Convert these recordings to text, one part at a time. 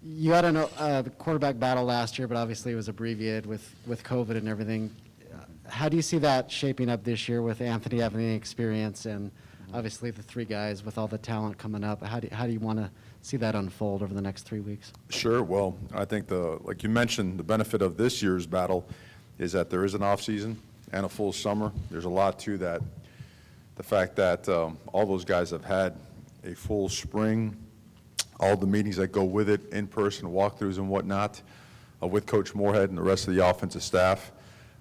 You had a quarterback battle last year, but obviously it was abbreviated with COVID and everything. How do you see that shaping up this year with Anthony having any experience and obviously the three guys with all the talent coming up? How do you want to see that unfold over the next 3 weeks? Sure. Well, I think like you mentioned, the benefit of this year's battle is that there is an off season and a full summer. There's a lot to that. The fact that all those guys have had a full spring, all the meetings that go with it, in-person walkthroughs and whatnot, with Coach Moorhead and the rest of the offensive staff,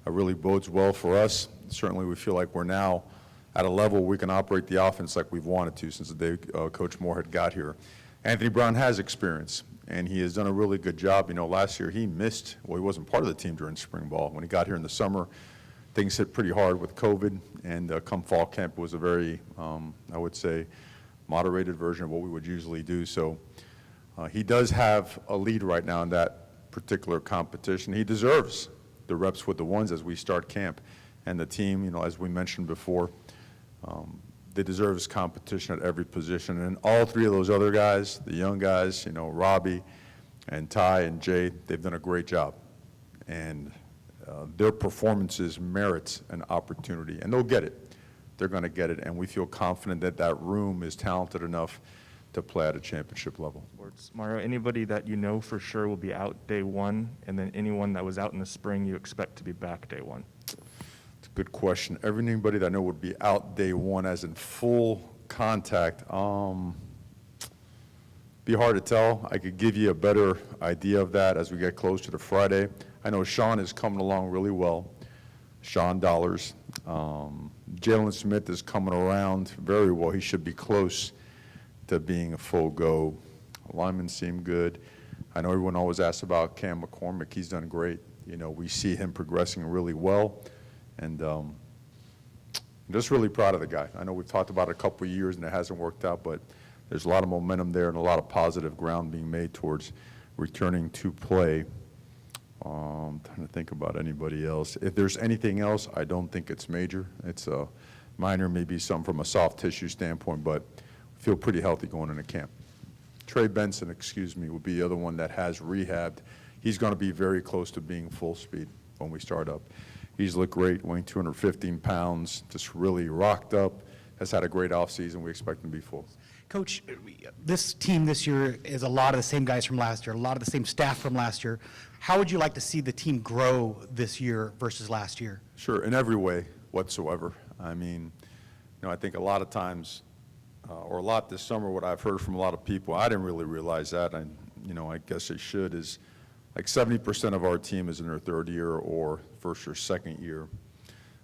really bodes well for us. Certainly we feel like we're now at a level we can operate the offense like we've wanted to since the day Coach Moorhead got here. Anthony Brown has experience, and he has done a really good job. You know, last year he missed, well, he wasn't part of the team during spring ball. When he got here in the summer, things hit pretty hard with COVID, and come fall camp was a very, I would say, moderated version of what we would usually do. So he does have a lead right now in that particular competition. He deserves the reps with the ones as we start camp. And the team, you know, as we mentioned before, they deserve competition at every position. And all three of those other guys, the young guys, you know, Robbie and Ty and Jay, they've done a great job. And their performances merit an opportunity, and they'll get it. They're going to get it, and we feel confident that that room is talented enough to play at a championship level. Mario, anybody that you know for sure will be out day one, and then anyone that was out in the spring you expect to be back day one? It's a good question. Anybody that I know would be out day one as in full contact, be hard to tell. I could give you a better idea of that as we get closer to Friday. I know Sean is coming along really well. Sean Dollars. Jalen Smith is coming around very well. He should be close to being a full go. Linemen seem good. I know everyone always asks about Cam McCormick. He's done great. You know, we see him progressing really well, and I'm just really proud of the guy. I know we've talked about it a couple of years and it hasn't worked out, but there's a lot of momentum there and a lot of positive ground being made towards returning to play. I'm trying to think about anybody else. If there's anything else, I don't think it's major. It's minor, maybe something from a soft tissue standpoint, but feel pretty healthy going into camp. Trey Benson, would be the other one that has rehabbed. He's going to be very close to being full speed when we start up. He's looked great, weighing 215 pounds, just really rocked up, has had a great offseason. We expect him to be full. Coach, this team this year is a lot of the same guys from last year, a lot of the same staff from last year. How would you like to see the team grow this year versus last year? Sure, in every way whatsoever. I mean, you know, I think a lot of times, or a lot this summer, what I've heard from a lot of people, I didn't really realize that, and you know, I guess I should, is like 70% of our team is in their third year or first or second year.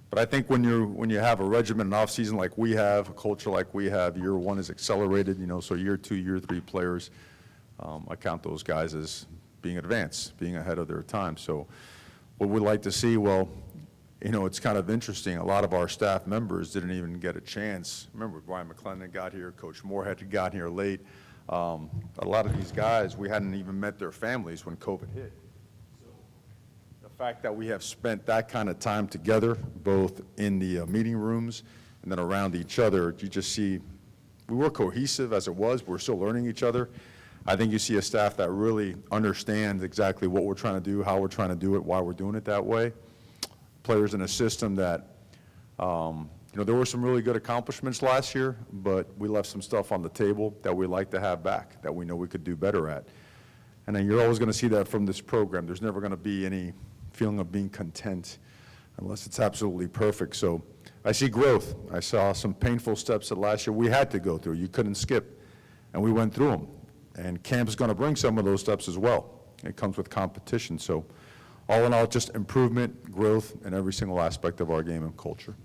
But I think when you have a regimen, an off season like we have, a culture like we have, year one is accelerated, you know, so year two, year three players, I count those guys as being advanced, being ahead of their time. So what we'd like to see, well, you know, it's kind of interesting. A lot of our staff members didn't even get a chance. Remember, Brian McClendon got here, Coach Moorhead had gotten here late. A lot of these guys, we hadn't even met their families when COVID hit. The fact that we have spent that kind of time together, both in the meeting rooms and then around each other, you just see we were cohesive as it was. We're still learning each other. I think you see a staff that really understands exactly what we're trying to do, how we're trying to do it, why we're doing it that way. Players in a system that, you know, there were some really good accomplishments last year, but we left some stuff on the table that we'd like to have back, that we know we could do better at. And then you're always going to see that from this program. There's never going to be any feeling of being content unless it's absolutely perfect. So I see growth. I saw some painful steps that last year we had to go through. You couldn't skip, and we went through them. And camp's going to bring some of those steps as well. It comes with competition. So all in all, just improvement, growth in every single aspect of our game and culture.